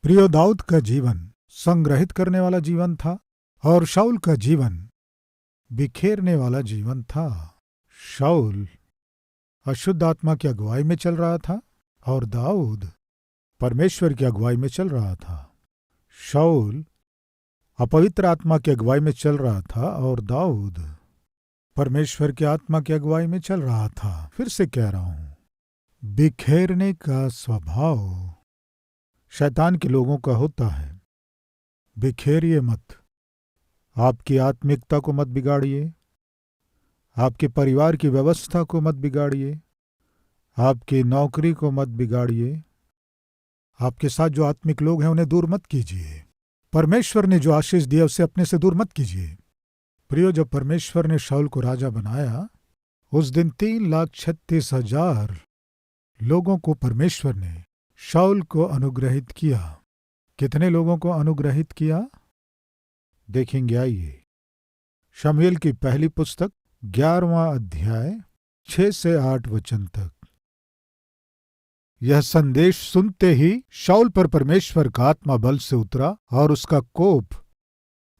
प्रियो, दाऊद का जीवन संग्रहित करने वाला जीवन था और शाऊल का जीवन बिखेरने वाला जीवन था। शाऊल अशुद्ध आत्मा की अगुवाई में चल रहा था और दाऊद परमेश्वर की अगुवाई में चल रहा था। शाऊल अपवित्र आत्मा की अगुवाई में चल रहा था और दाऊद परमेश्वर की आत्मा की अगुवाई में चल रहा था। फिर से कह रहा हूं, बिखेरने का स्वभाव शैतान के लोगों का होता है। बिखेरिए मत, आपकी आत्मिकता को मत बिगाड़िए, आपके परिवार की व्यवस्था को मत बिगाड़िए, आपकी नौकरी को मत बिगाड़िए, आपके साथ जो आत्मिक लोग हैं उन्हें दूर मत कीजिए। परमेश्वर ने जो आशीष दिया उसे अपने से दूर मत कीजिए। प्रियो, जब परमेश्वर ने शाऊल को राजा बनाया उस दिन 3,36,000 लोगों को परमेश्वर ने शाऊल को अनुग्रहित किया। कितने लोगों को अनुग्रहित किया देखेंगे, आइए। शमूएल की पहली पुस्तक 11वां अध्याय 6 से 8 वचन तक। यह संदेश सुनते ही शाऊल पर परमेश्वर का आत्मा बल से उतरा और उसका कोप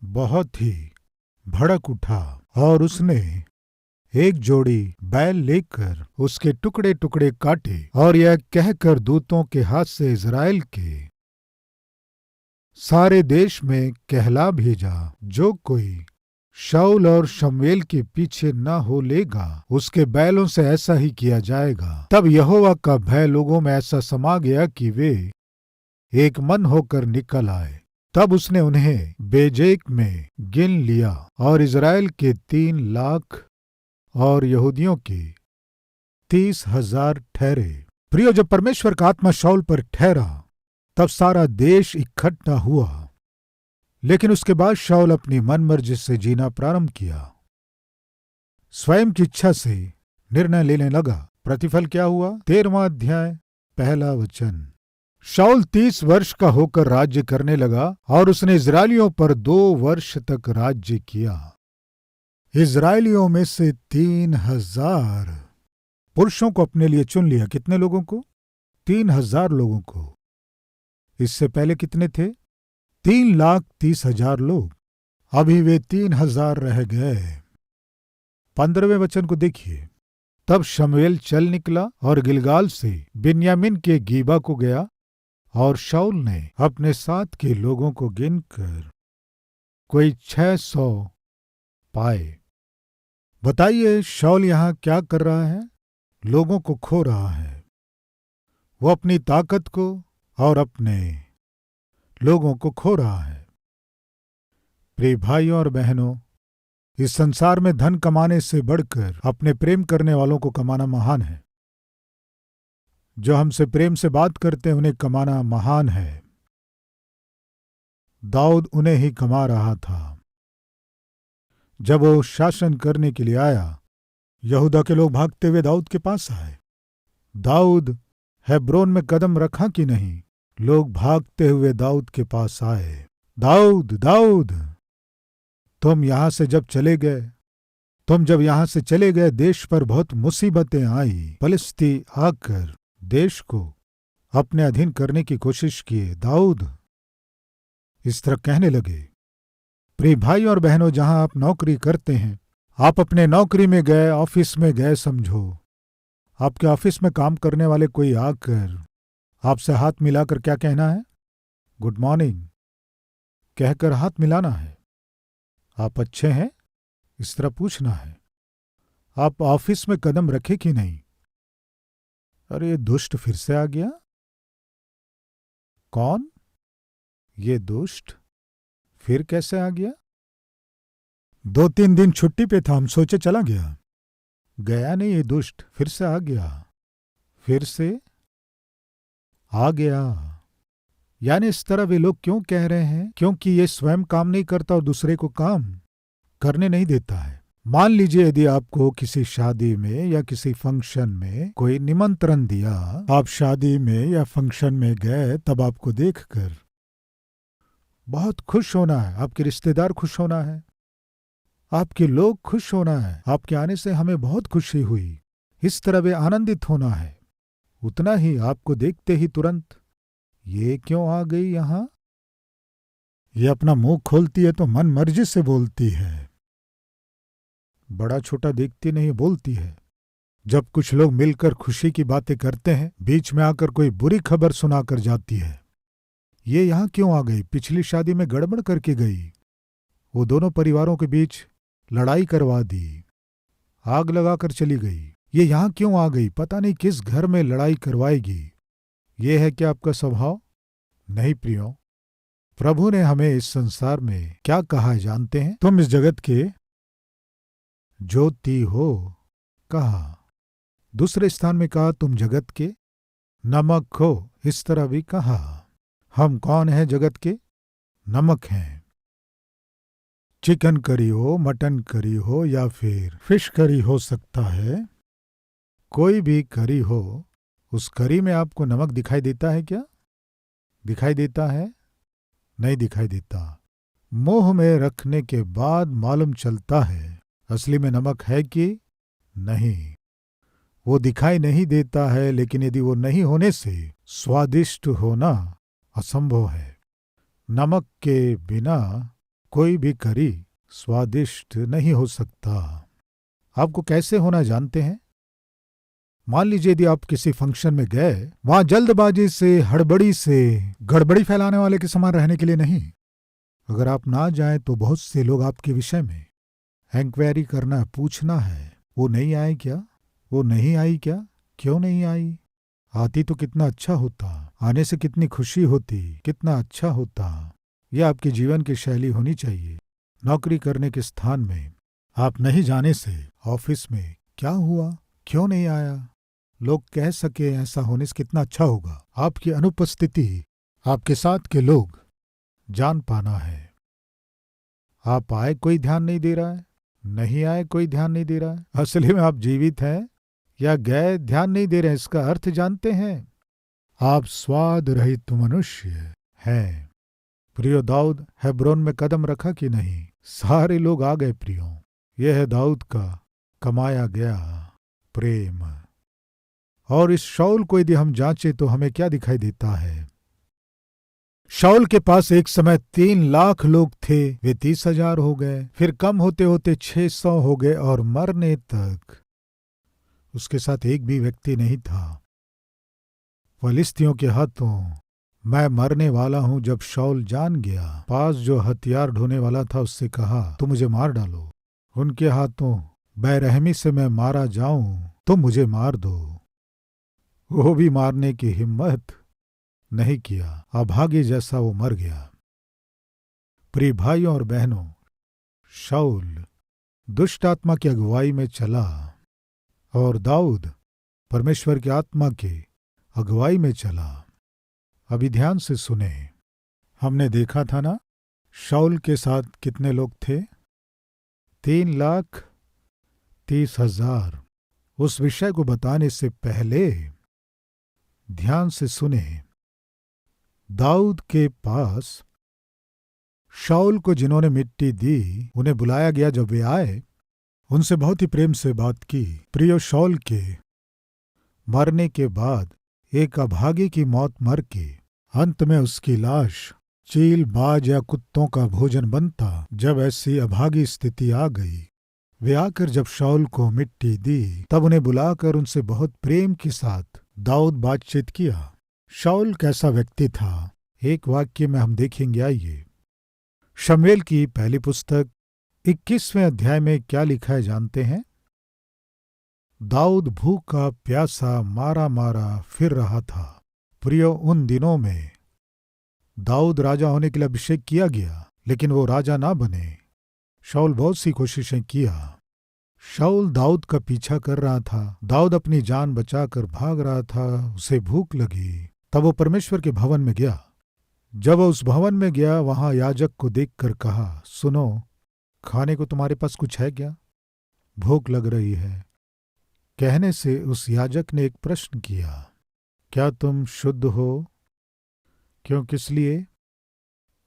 बहुत ही भड़क उठा और उसने एक जोड़ी बैल लेकर उसके टुकड़े टुकड़े काटे और यह कहकर दूतों के हाथ से इज़राइल के सारे देश में कहला भेजा, जो कोई शाऊल और शमूएल के पीछे न हो लेगा उसके बैलों से ऐसा ही किया जाएगा। तब यहोवा का भय लोगों में ऐसा समा गया कि वे एक मन होकर निकल आए। तब उसने उन्हें बेजेक में गिन लिया और इज़राइल के 3 लाख और यहूदियों के 30,000 ठहरे। प्रियो, जब परमेश्वर का आत्मा शाऊल पर ठहरा तब सारा देश इकट्ठा हुआ, लेकिन उसके बाद शाऊल अपनी मनमर्जी से जीना प्रारंभ किया, स्वयं की इच्छा से निर्णय लेने लगा। प्रतिफल क्या हुआ? 13वां अध्याय 1 वचन। शाऊल 30 वर्ष का होकर राज्य करने लगा और उसने इज़राइलियों पर 2 वर्ष तक राज्य किया। इज़राइलियों में से 3,000 पुरुषों को अपने लिए चुन लिया। कितने लोगों को? 3,000 लोगों को। इससे पहले कितने थे? 3,30,000 लोग। अभी वे 3,000 रह गए। 15वें वचन को देखिए। तब शमूएल चल निकला और गिलगाल से बिन्यामीन के गीबा को गया और शाऊल ने अपने साथ के लोगों को गिनकर कोई 600 पाए। बताइए, शाऊल यहां क्या कर रहा है? लोगों को खो रहा है। वो अपनी ताकत को और अपने लोगों को खो रहा है। प्रिय भाइयों और बहनों, इस संसार में धन कमाने से बढ़कर अपने प्रेम करने वालों को कमाना महान है। जो हमसे प्रेम से बात करते हैं उन्हें कमाना महान है। दाऊद उन्हें ही कमा रहा था। जब वो शासन करने के लिए आया, यहूदा के लोग भागते हुए दाऊद के पास आए। दाऊद हेब्रोन में कदम रखा कि नहीं, लोग भागते हुए दाऊद के पास आए। दाऊद, दाऊद, तुम यहां से जब चले गए देश पर बहुत मुसीबतें आई। फलिस्ती आकर देश को अपने अधीन करने की कोशिश किए। दाऊद इस तरह कहने लगे। प्रिय भाई और बहनों, जहां आप नौकरी करते हैं, आप अपने नौकरी में गए, ऑफिस में गए समझो। आपके ऑफिस में काम करने वाले कोई आकर आपसे हाथ मिलाकर क्या कहना है? गुड मॉर्निंग कहकर हाथ मिलाना है। आप अच्छे हैं? इस तरह पूछना है। आप ऑफिस में कदम रखे कि नहीं? अरे, ये दुष्ट फिर से आ गया। कौन? ये दुष्ट फिर कैसे आ गया? 2-3 दिन छुट्टी पे था, हम सोचे चला गया। गया नहीं, ये दुष्ट फिर से आ गया। फिर से आ गया। यानी इस तरह वे लोग क्यों कह रहे हैं? क्योंकि ये स्वयं काम नहीं करता और दूसरे को काम करने नहीं देता है। मान लीजिए, यदि आपको किसी शादी में या किसी फंक्शन में कोई निमंत्रण दिया, आप शादी में या फंक्शन में गए, तब आपको देखकर बहुत खुश होना है, आपके रिश्तेदार खुश होना है, आपके लोग खुश होना है। आपके आने से हमें बहुत खुशी हुई, इस तरह वे आनंदित होना है। उतना ही आपको देखते ही तुरंत ये क्यों आ गई यहां? ये अपना मुंह खोलती है तो मन मर्जी से बोलती है, बड़ा छोटा देखती नहीं, बोलती है। जब कुछ लोग मिलकर खुशी की बातें करते हैं, बीच में आकर कोई बुरी खबर सुनाकर जाती है। ये यहां क्यों आ गई? पिछली शादी में गड़बड़ करके गई, वो दोनों परिवारों के बीच लड़ाई करवा दी, आग लगाकर चली गई। ये यहां क्यों आ गई? पता नहीं किस घर में लड़ाई करवाएगी। ये है क्या आपका स्वभाव? नहीं प्रियो, प्रभु ने हमें इस संसार में क्या कहा है जानते हैं? तुम इस जगत के ज्योति हो कहा। दूसरे स्थान में कहा तुम जगत के नमक हो, इस तरह भी कहा। हम कौन हैं जगत के? नमक हैं। चिकन करी हो, मटन करी हो या फिर फिश करी हो सकता है, कोई भी करी हो, उस करी में आपको नमक दिखाई देता है क्या? दिखाई देता है? नहीं दिखाई देता। मुंह में रखने के बाद मालूम चलता है असली में नमक है कि नहीं। वो दिखाई नहीं देता है, लेकिन यदि वो नहीं होने से स्वादिष्ट होना असंभव है। नमक के बिना कोई भी करी स्वादिष्ट नहीं हो सकता। आपको कैसे होना जानते हैं? मान लीजिए यदि आप किसी फंक्शन में गए, वहां जल्दबाजी से, हड़बड़ी से, गड़बड़ी फैलाने वाले के समान रहने के लिए नहीं। अगर आप ना जाएं तो बहुत से लोग आपके विषय में इंक्वायरी करना, पूछना है, वो नहीं आए क्या? वो नहीं आई क्या? क्यों नहीं आई? आती तो कितना अच्छा होता, आने से कितनी खुशी होती, कितना अच्छा होता। यह आपके जीवन की शैली होनी चाहिए। नौकरी करने के स्थान में आप नहीं जाने से ऑफिस में क्या हुआ, क्यों नहीं आया, लोग कह सके, ऐसा होने से कितना अच्छा होगा। आपकी अनुपस्थिति आपके साथ के लोग जान पाना है। आप आए कोई ध्यान नहीं दे रहा है, नहीं आए कोई ध्यान नहीं दे रहा है। असली में आप जीवित हैं या गए ध्यान नहीं दे रहे हैं, इसका अर्थ जानते हैं? आप स्वाद रहित मनुष्य हैं। प्रियो दाऊद हेब्रोन में कदम रखा कि नहीं? सारे लोग आ गए प्रियो। यह है दाऊद का कमाया गया प्रेम। और इस शाऊल को यदि हम जांचे तो हमें क्या दिखाई देता है? शाऊल के पास एक समय 3 लाख लोग थे, वे 30,000 हो गए, फिर कम होते होते 600 हो गए और मरने तक उसके साथ एक भी व्यक्ति नहीं था। फलिस्तियों के हाथों मैं मरने वाला हूं जब शाऊल जान गया, पास जो हथियार ढोने वाला था उससे कहा तुम मुझे मार डालो। उनके हाथों बेरहमी से मैं मारा जाऊं तो मुझे मार दो। वो भी मारने की हिम्मत नहीं किया, अभागी जैसा वो मर गया। प्रिय भाइयों और बहनों, शाऊल दुष्ट आत्मा की अगुवाई में चला और दाऊद परमेश्वर की आत्मा के अगुवाई में चला। अभी ध्यान से सुने। हमने देखा था ना, शाऊल के साथ कितने लोग थे? 3,30,000। उस विषय को बताने से पहले ध्यान से सुने। दाऊद के पास शाऊल को जिन्होंने मिट्टी दी, उन्हें बुलाया गया। जब वे आए, उनसे बहुत ही प्रेम से बात की। प्रियो, शाऊल के मरने के बाद एक अभागी की मौत मर के अंत में उसकी लाश चील, बाज या कुत्तों का भोजन बनता। जब ऐसी अभागी स्थिति आ गई, वे आकर जब शाऊल को मिट्टी दी, तब उन्हें बुलाकर उनसे बहुत प्रेम के साथ दाऊद बातचीत किया। शाऊल कैसा व्यक्ति था, एक वाक्य में हम देखेंगे। आइए, शमूएल की पहली पुस्तक 21वें अध्याय में क्या लिखा है जानते हैं? दाऊद भूखा प्यासा मारा मारा फिर रहा था। प्रियो, उन दिनों में दाऊद राजा होने के लिए अभिषेक किया गया, लेकिन वो राजा ना बने। शाऊल बहुत सी कोशिशें किया। शाऊल दाऊद का पीछा कर रहा था। दाऊद अपनी जान बचाकर भाग रहा था। उसे भूख लगी, तब वो परमेश्वर के भवन में गया। जब वो उस भवन में गया, वहां याजक को देखकर कहा, सुनो, खाने को तुम्हारे पास कुछ है क्या? भूख लग रही है। कहने से उस याजक ने एक प्रश्न किया, क्या तुम शुद्ध हो? क्यों, किस लिए?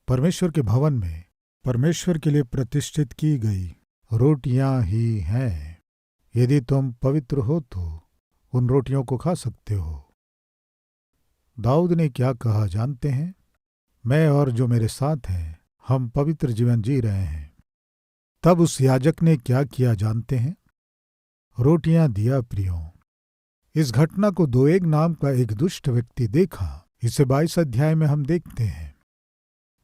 परमेश्वर के भवन में परमेश्वर के लिए प्रतिष्ठित की गई रोटियां ही हैं। यदि तुम पवित्र हो तो उन रोटियों को खा सकते हो। दाऊद ने क्या कहा जानते हैं? मैं और जो मेरे साथ हैं, हम पवित्र जीवन जी रहे हैं। तब उस याजक ने क्या किया जानते हैं? रोटियां दिया प्रियो। इस घटना को दोएग नाम का एक दुष्ट व्यक्ति देखा। इसे 22 अध्याय में हम देखते हैं।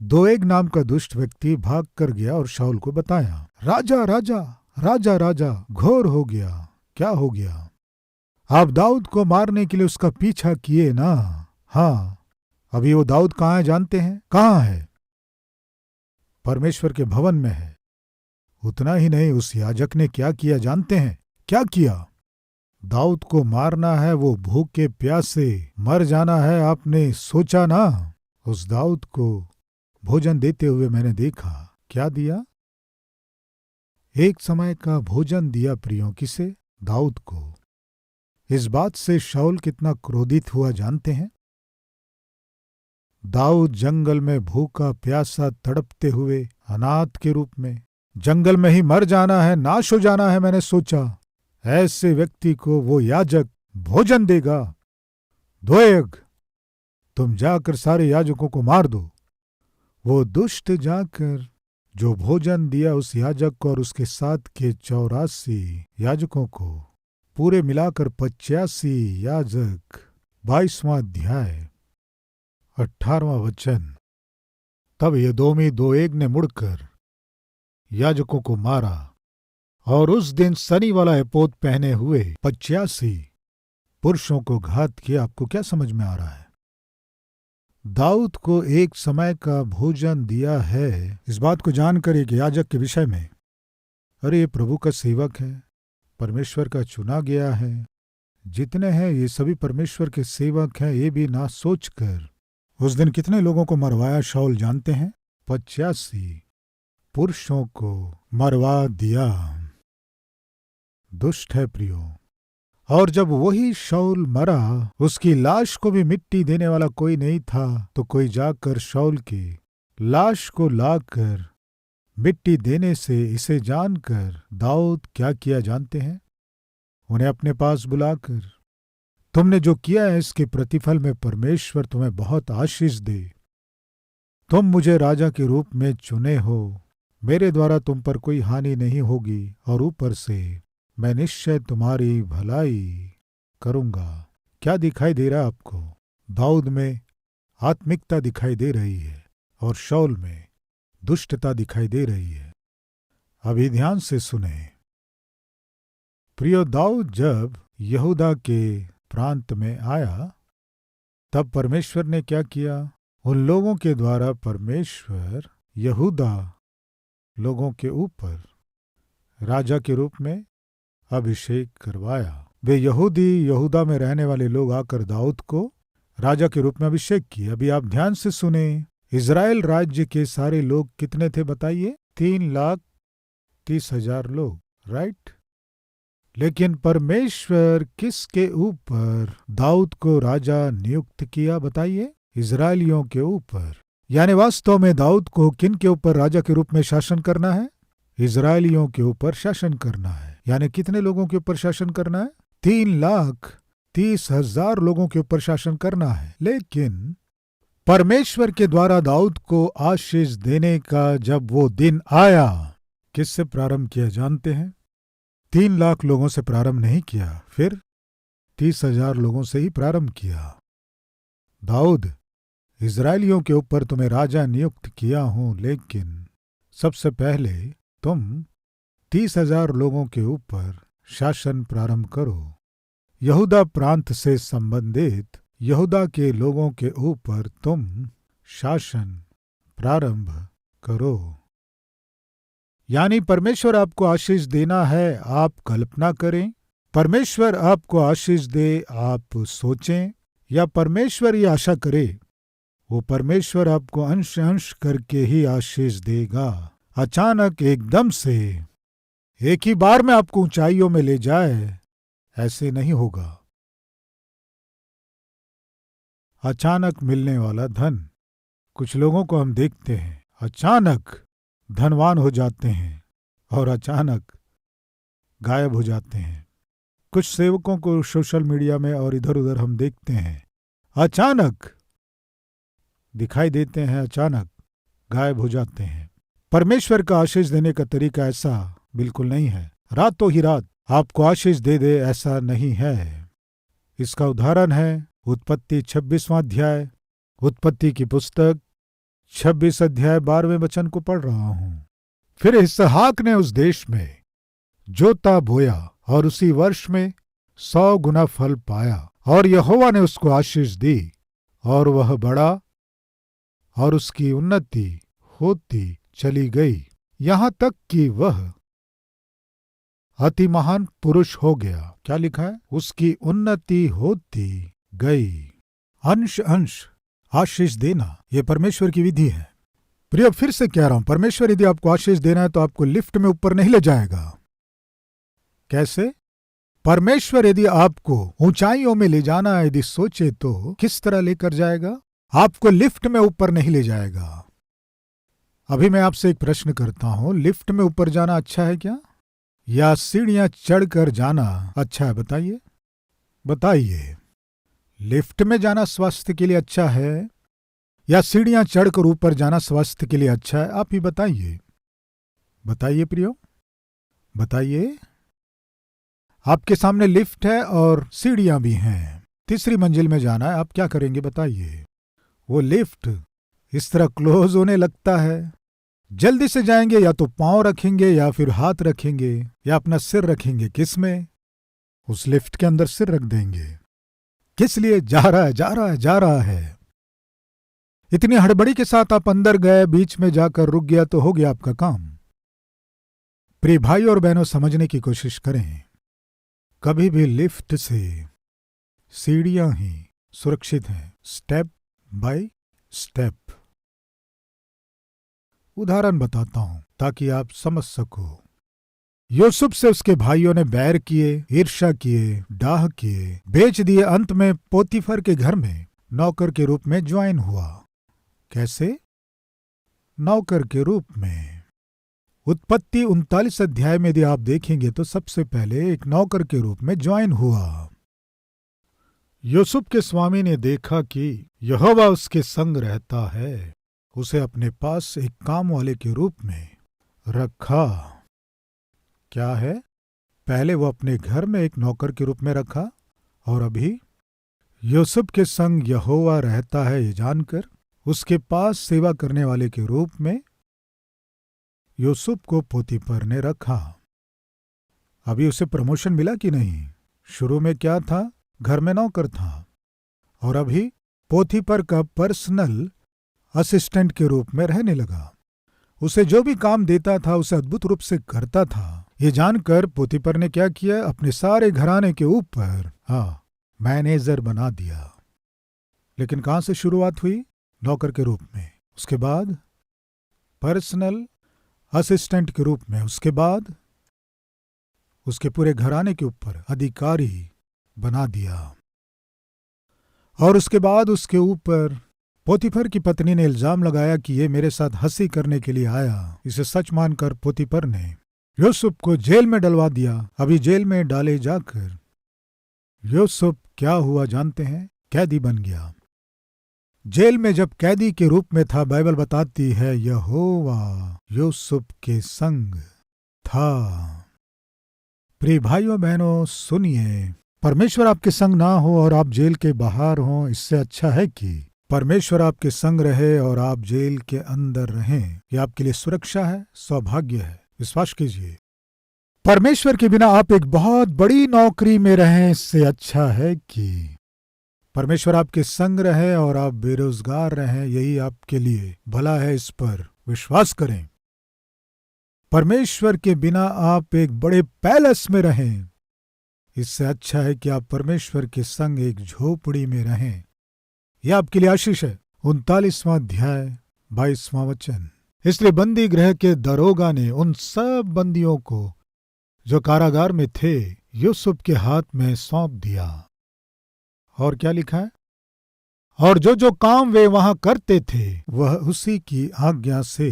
दोएग नाम का दुष्ट व्यक्ति भाग कर गया और शाऊल को बताया, राजा राजा राजा राजा घोर हो गया। क्या हो गया? आप दाऊद को मारने के लिए उसका पीछा किए ना? हाँ, अभी वो दाऊद कहाँ है जानते हैं? कहाँ है? परमेश्वर के भवन में है। उतना ही नहीं, उस याजक ने क्या किया जानते हैं? क्या किया? दाऊद को मारना है, वो भूखे प्यासे मर जाना है। आपने सोचा ना? उस दाऊद को भोजन देते हुए मैंने देखा। क्या दिया? एक समय का भोजन दिया प्रियो। किसे? दाऊद को। इस बात से शाऊल कितना क्रोधित हुआ जानते हैं? दाऊद जंगल में भूखा प्यासा तड़पते हुए अनाथ के रूप में जंगल में ही मर जाना है, नाश हो जाना है। मैंने सोचा ऐसे व्यक्ति को वो याजक भोजन देगा। दोएग, तुम जाकर सारे याजकों को मार दो। वो दुष्ट जाकर जो भोजन दिया उस याजक को और उसके साथ के 84 याजकों को, पूरे मिलाकर 85 याजक। 22वां अध्याय 18वां वचन। तब एदोमी दोएग ने मुड़कर याजकों को मारा और उस दिन सनी वाला एपोद पहने हुए 85 पुरुषों को घात किया। आपको क्या समझ में आ रहा है? दाऊद को एक समय का भोजन दिया है, इस बात को जानकर एक याजक के विषय में, अरे ये प्रभु का सेवक है, परमेश्वर का चुना गया है, जितने हैं ये सभी परमेश्वर के सेवक हैं, ये भी ना सोचकर उस दिन कितने लोगों को मरवाया शाऊल जानते हैं? 85 पुरुषों को मरवा दिया। दुष्ट है प्रियो। और जब वही शाऊल मरा, उसकी लाश को भी मिट्टी देने वाला कोई नहीं था, तो कोई जाकर शाऊल की लाश को लाकर मिट्टी देने से इसे जानकर दाऊद क्या किया जानते हैं? उन्हें अपने पास बुलाकर, तुमने जो किया है इसके प्रतिफल में परमेश्वर तुम्हें बहुत आशीष दे। तुम मुझे राजा के रूप में चुने हो, मेरे द्वारा तुम पर कोई हानि नहीं होगी, और ऊपर से मैं निश्चय तुम्हारी भलाई करूंगा। क्या दिखाई दे रहा है आपको? दाऊद में आत्मिकता दिखाई दे रही है और शाऊल में दुष्टता दिखाई दे रही है। अभी ध्यान से सुने प्रियो। दाऊद जब यहूदा के प्रांत में आया, तब परमेश्वर ने क्या किया? उन लोगों के द्वारा परमेश्वर यहूदा लोगों के ऊपर राजा के रूप में अभिषेक करवाया। वे यहूदी, यहूदा में रहने वाले लोग आकर दाऊद को राजा के रूप में अभिषेक किया। अभी आप ध्यान से सुने। इजराइल राज्य के सारे लोग कितने थे बताइए? 3,30,000 लोग, राइट? लेकिन परमेश्वर किसके ऊपर दाऊद को राजा नियुक्त किया बताइए? इजराइलियों के ऊपर। यानी वास्तव में दाऊद को किन के ऊपर राजा के रूप में शासन करना है? इजराइलियों के ऊपर शासन करना है। यानी कितने लोगों के ऊपर शासन करना है? 3,30,000 लोगों के ऊपर शासन करना है। लेकिन परमेश्वर के द्वारा दाऊद को आशीष देने का जब वो दिन आया, किससे प्रारंभ किया जानते हैं? 3 लाख लोगों से प्रारंभ नहीं किया, फिर 30,000 लोगों से ही प्रारंभ किया। दाऊद, इजराइलियों के ऊपर तुम्हें राजा नियुक्त किया हूं, लेकिन सबसे पहले तुम 30,000 लोगों के ऊपर शासन प्रारंभ करो। यहूदा प्रांत से संबंधित यहूदा के लोगों के ऊपर तुम शासन प्रारंभ करो। यानी परमेश्वर आपको आशीष देना है, आप कल्पना करें। परमेश्वर आपको आशीष दे, आप सोचें, या परमेश्वर ये आशा करे, वो परमेश्वर आपको अंश अंश करके ही आशीष देगा। अचानक एकदम से एक ही बार में आपको ऊंचाइयों में ले जाए, ऐसे नहीं होगा। अचानक मिलने वाला धन। कुछ लोगों को हम देखते हैं अचानक धनवान हो जाते हैं और अचानक गायब हो जाते हैं। कुछ सेवकों को सोशल मीडिया में और इधर उधर हम देखते हैं अचानक दिखाई देते हैं, अचानक गायब हो जाते हैं। परमेश्वर का आशीष देने का तरीका ऐसा बिल्कुल नहीं है, रातों ही रात आपको आशीष दे दे, ऐसा नहीं है। इसका उदाहरण है उत्पत्ति 26वां अध्याय, उत्पत्ति की पुस्तक 26 अध्याय 12वें वचन को पढ़ रहा हूं। फिर इसहाक ने उस देश में जोता बोया और उसी वर्ष में 100 गुना फल पाया, और यहोवा ने उसको आशीष दी और वह बड़ा और उसकी उन्नति होती चली गई, यहां तक कि वह अति महान पुरुष हो गया। क्या लिखा है? उसकी उन्नति होती गई। अंश अंश आशीष देना, यह परमेश्वर की विधि है। प्रिय, फिर से कह रहा हूं, परमेश्वर यदि आपको आशीष देना है तो आपको लिफ्ट में ऊपर नहीं ले जाएगा। कैसे? परमेश्वर यदि आपको ऊंचाइयों में ले जाना है, यदि सोचे तो किस तरह लेकर जाएगा? आपको लिफ्ट में ऊपर नहीं ले जाएगा। अभी मैं आपसे एक प्रश्न करता हूं, लिफ्ट में ऊपर जाना अच्छा है क्या, या सीढ़ियां चढ़कर जाना अच्छा है? बताइए बताइए। लिफ्ट में जाना स्वास्थ्य के लिए अच्छा है या सीढ़ियां चढ़कर ऊपर जाना स्वास्थ्य के लिए अच्छा है? आप ही बताइए। बताइए प्रियो, बताइए। आपके सामने लिफ्ट है और सीढ़ियां भी हैं, तीसरी मंजिल में जाना है, आप क्या करेंगे? बताइए। वो लिफ्ट इस तरह क्लोज होने लगता है, जल्दी से जाएंगे या तो पांव रखेंगे या फिर हाथ रखेंगे या अपना सिर रखेंगे। किस में? उस लिफ्ट के अंदर सिर रख देंगे। किस लिए? जा रहा है, जा रहा है, जा रहा है। इतनी हड़बड़ी के साथ आप अंदर गए, बीच में जाकर रुक गया तो हो गया आपका काम। प्रिय भाई और बहनों, समझने की कोशिश करें, कभी भी लिफ्ट से सीढ़ियां ही सुरक्षित हैं, स्टेप बाय स्टेप। उदाहरण बताता हूं ताकि आप समझ सको। यूसुफ से उसके भाइयों ने बैर किए, ईर्ष्या किए, डाह किए, बेच दिए। अंत में पोतीफर के घर में नौकर के रूप में ज्वाइन हुआ। कैसे? नौकर के रूप में। उत्पत्ति 39 अध्याय में यदि आप देखेंगे तो सबसे पहले एक नौकर के रूप में ज्वाइन हुआ। यूसुफ के स्वामी ने देखा कि यहोवा उसके संग रहता है, उसे अपने पास एक काम वाले के रूप में रखा। क्या है? पहले वो अपने घर में एक नौकर के रूप में रखा, और अभी यूसुफ के संग यहोवा रहता है ये जानकर उसके पास सेवा करने वाले के रूप में यूसुफ को पोतीफर ने रखा। अभी उसे प्रमोशन मिला कि नहीं? शुरू में क्या था? घर में नौकर था, और अभी पोतीफर का पर्सनल असिस्टेंट के रूप में रहने लगा। उसे जो भी काम देता था उसे अद्भुत रूप से करता था। ये जानकर पोतीफर ने क्या किया? अपने सारे घराने के ऊपर मैनेजर बना दिया। लेकिन कहां से शुरुआत हुई? नौकर के रूप में, उसके बाद पर्सनल असिस्टेंट के रूप में, उसके बाद उसके पूरे घराने के ऊपर अधिकारी बना दिया, और उसके बाद उसके ऊपर पोतीफर की पत्नी ने इल्जाम लगाया कि ये मेरे साथ हंसी करने के लिए आया। इसे सच मानकर पोतीफर ने यूसुफ को जेल में डलवा दिया। अभी जेल में डाले जाकर यूसुफ क्या हुआ जानते हैं? कैदी बन गया। जेल में जब कैदी के रूप में था, बाइबल बताती है यहोवा यूसुफ के संग था। प्रिय भाइयों बहनों, सुनिए, परमेश्वर आपके संग ना हो और आप जेल के बाहर हों, इससे अच्छा है कि परमेश्वर आपके संग रहे और आप जेल के अंदर रहें। यह आपके लिए सुरक्षा है, सौभाग्य है। विश्वास कीजिए, परमेश्वर के बिना आप एक बहुत बड़ी नौकरी में रहें, इससे अच्छा है कि परमेश्वर आपके संग रहे और आप बेरोजगार रहें। यही आपके लिए भला है, इस पर विश्वास करें। परमेश्वर के बिना आप एक बड़े पैलेस में रहें, इससे अच्छा है कि आप परमेश्वर के संग एक झोपड़ी में रहें। यह आपके लिए आशीष है। 39वां अध्याय 22वां वचन। इसलिए बंदी गृह के दरोगा ने उन सब बंदियों को जो कारागार में थे यूसुफ के हाथ में सौंप दिया। और क्या लिखा है? और जो जो काम वे वहां करते थे वह उसी की आज्ञा से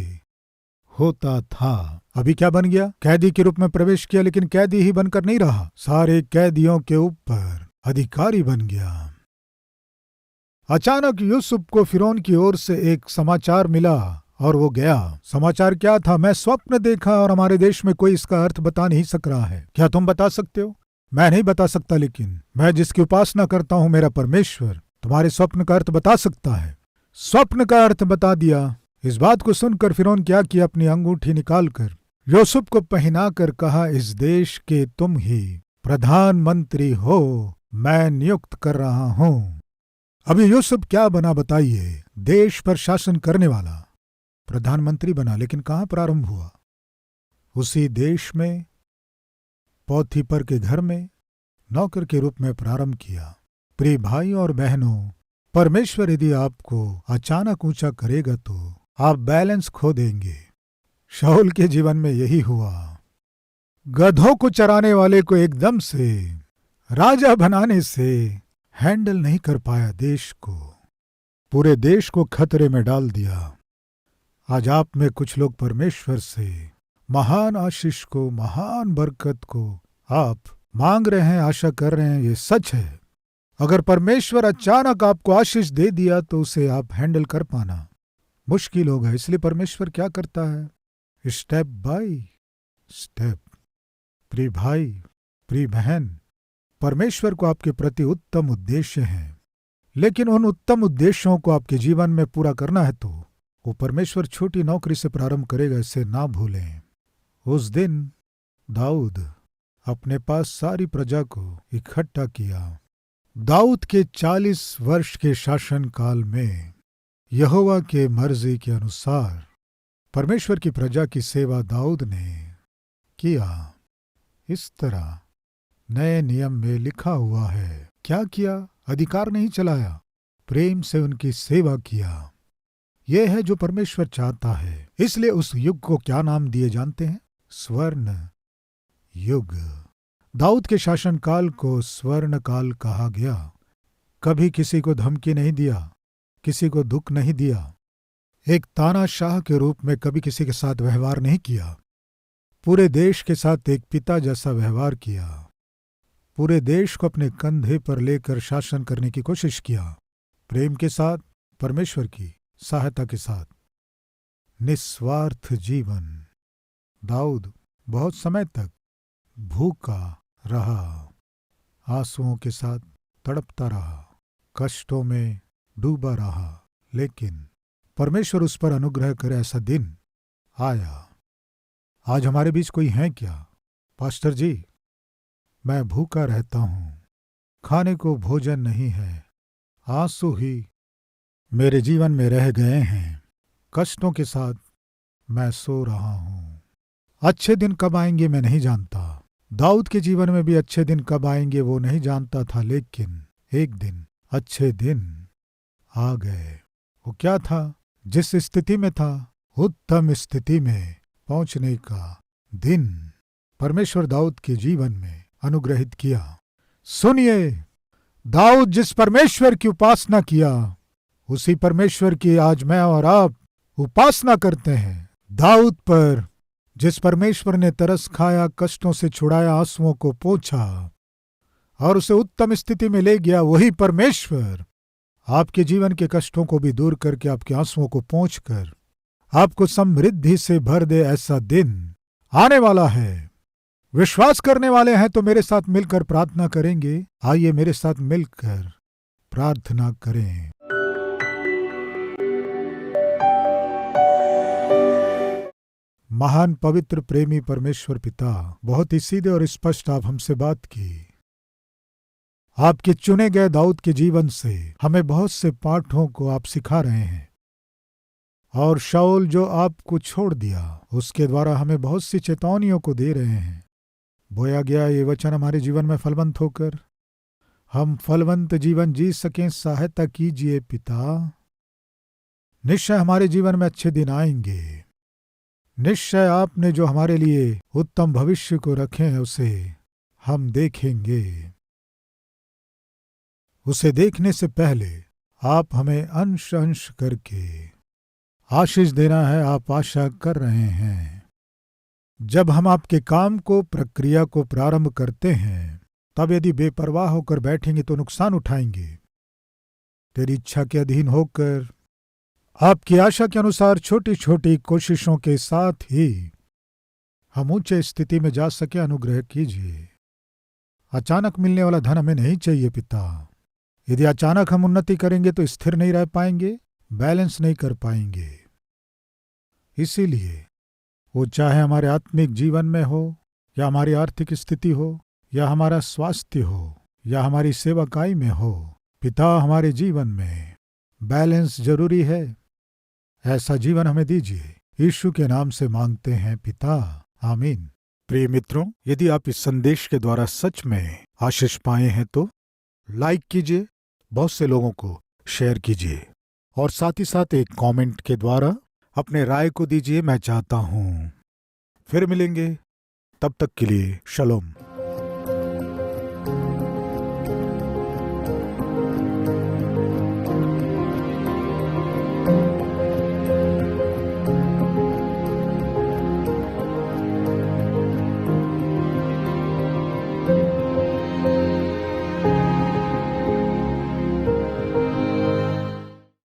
होता था। अभी क्या बन गया? कैदी के रूप में प्रवेश किया, लेकिन कैदी ही बनकर नहीं रहा, सारे कैदियों के ऊपर अधिकारी बन गया। अचानक यूसुफ को फिरौन की ओर से एक समाचार मिला और वो गया। समाचार क्या था? मैं स्वप्न देखा और हमारे देश में कोई इसका अर्थ बता नहीं सक रहा है। क्या तुम बता सकते हो? मैं नहीं बता सकता, लेकिन मैं जिसकी उपासना करता हूं, मेरा परमेश्वर, तुम्हारे स्वप्न का अर्थ बता सकता है। स्वप्न का अर्थ बता दिया। इस बात को सुनकर फिरौन क्या किया, अपनी अंगूठी निकालकर यूसुफ को पहनाकर कहा, इस देश के तुम ही प्रधानमंत्री हो, मैं नियुक्त कर रहा हूं। अभी यूसुफ क्या बना बताइए? देश पर शासन करने वाला प्रधानमंत्री बना, लेकिन कहां प्रारंभ हुआ? उसी देश में पौतीफर के घर में नौकर के रूप में प्रारंभ किया। प्रिय भाई और बहनों, परमेश्वर यदि आपको अचानक ऊंचा करेगा तो आप बैलेंस खो देंगे। शाऊल के जीवन में यही हुआ। गधों को चराने वाले को एकदम से राजा बनाने से हैंडल नहीं कर पाया देश को, पूरे देश को खतरे में डाल दिया। आज आप में कुछ लोग परमेश्वर से महान आशीष को, महान बरकत को आप मांग रहे हैं, आशा कर रहे हैं। ये सच है। अगर परमेश्वर अचानक आपको आशीष दे दिया तो उसे आप हैंडल कर पाना मुश्किल होगा। इसलिए परमेश्वर क्या करता है? Step by step. प्रिय भाई, प्रिय बहन, परमेश्वर को आपके प्रति उत्तम उद्देश्य हैं, लेकिन उन उत्तम उद्देश्यों को आपके जीवन में पूरा करना है तो वो परमेश्वर छोटी नौकरी से प्रारंभ करेगा, इसे ना भूलें। उस दिन दाऊद अपने पास सारी प्रजा को इकट्ठा किया। दाऊद के 40 वर्ष के शासन काल में यहोवा के मर्जी के अनुसार परमेश्वर की प्रजा की सेवा दाऊद ने किया। इस तरह नए नियम में लिखा हुआ है। क्या किया? अधिकार नहीं चलाया, प्रेम से उनकी सेवा किया। यह है जो परमेश्वर चाहता है। इसलिए उस युग को क्या नाम दिए जानते हैं? स्वर्ण युग। दाऊद के शासन काल को स्वर्ण काल कहा गया। कभी किसी को धमकी नहीं दिया, किसी को दुख नहीं दिया, एक तानाशाह के रूप में कभी किसी के साथ व्यवहार नहीं किया। पूरे देश के साथ एक पिता जैसा व्यवहार किया। पूरे देश को अपने कंधे पर लेकर शासन करने की कोशिश किया, प्रेम के साथ, परमेश्वर की सहायता के साथ। निस्वार्थ जीवन। दाऊद बहुत समय तक भूखा रहा, आंसुओं के साथ तड़पता रहा, कष्टों में डूबा रहा, लेकिन परमेश्वर उस पर अनुग्रह करे ऐसा दिन आया। आज हमारे बीच कोई है क्या? पास्टर जी, मैं भूखा रहता हूं, खाने को भोजन नहीं है, आंसू ही मेरे जीवन में रह गए हैं, कष्टों के साथ मैं सो रहा हूं। अच्छे दिन कब आएंगे मैं नहीं जानता। दाऊद के जीवन में भी अच्छे दिन कब आएंगे वो नहीं जानता था, लेकिन एक दिन अच्छे दिन आ गए। वो क्या था? जिस स्थिति में था, उत्तम स्थिति में पहुंचने का दिन परमेश्वर दाऊद के जीवन में अनुग्रहित किया। सुनिए, दाऊद जिस परमेश्वर की उपासना किया, उसी परमेश्वर की आज मैं और आप उपासना करते हैं। दाऊद पर जिस परमेश्वर ने तरस खाया, कष्टों से छुड़ाया, आंसुओं को पोंछा और उसे उत्तम स्थिति में ले गया, वही परमेश्वर आपके जीवन के कष्टों को भी दूर करके आपके आंसुओं को पोंछकर आपको समृद्धि से भर दे, ऐसा दिन आने वाला है। विश्वास करने वाले हैं तो मेरे साथ मिलकर प्रार्थना करेंगे। आइए मेरे साथ मिलकर प्रार्थना करें। महान पवित्र प्रेमी परमेश्वर पिता, बहुत ही सीधे और स्पष्ट आप हमसे बात की। आपके चुने गए दाऊद के जीवन से हमें बहुत से पाठों को आप सिखा रहे हैं, और शाऊल जो आपको छोड़ दिया उसके द्वारा हमें बहुत सी चेतावनियों को दे रहे हैं। बोया गया ये वचन हमारे जीवन में फलवंत होकर हम फलवंत जीवन जी सकें, सहायता कीजिए पिता। निश्चय हमारे जीवन में अच्छे दिन आएंगे। निश्चय आपने जो हमारे लिए उत्तम भविष्य को रखे हैं उसे हम देखेंगे। उसे देखने से पहले आप हमें अंश अंश करके आशीष देना है, आप आशा कर रहे हैं। जब हम आपके काम को, प्रक्रिया को प्रारंभ करते हैं, तब यदि बेपरवाह होकर बैठेंगे तो नुकसान उठाएंगे। तेरी इच्छा के अधीन होकर आपकी आशा के अनुसार छोटी छोटी कोशिशों के साथ ही हम ऊंचे स्थिति में जा सके अनुग्रह कीजिए। अचानक मिलने वाला धन हमें नहीं चाहिए पिता। यदि अचानक हम उन्नति करेंगे तो स्थिर नहीं रह पाएंगे, बैलेंस नहीं कर पाएंगे। इसीलिए वो चाहे हमारे आत्मिक जीवन में हो या हमारी आर्थिक स्थिति हो या हमारा स्वास्थ्य हो या हमारी सेवकाई में हो, पिता हमारे जीवन में बैलेंस जरूरी है। ऐसा जीवन हमें दीजिए, यीशु के नाम से मांगते हैं पिता, आमीन। प्रिय मित्रों, यदि आप इस संदेश के द्वारा सच में आशीष पाए हैं तो लाइक कीजिए, बहुत से लोगों को शेयर कीजिए और साथ ही साथ एक कमेंट के द्वारा अपने राय को दीजिए, मैं चाहता हूं। फिर मिलेंगे, तब तक के लिए शलोम।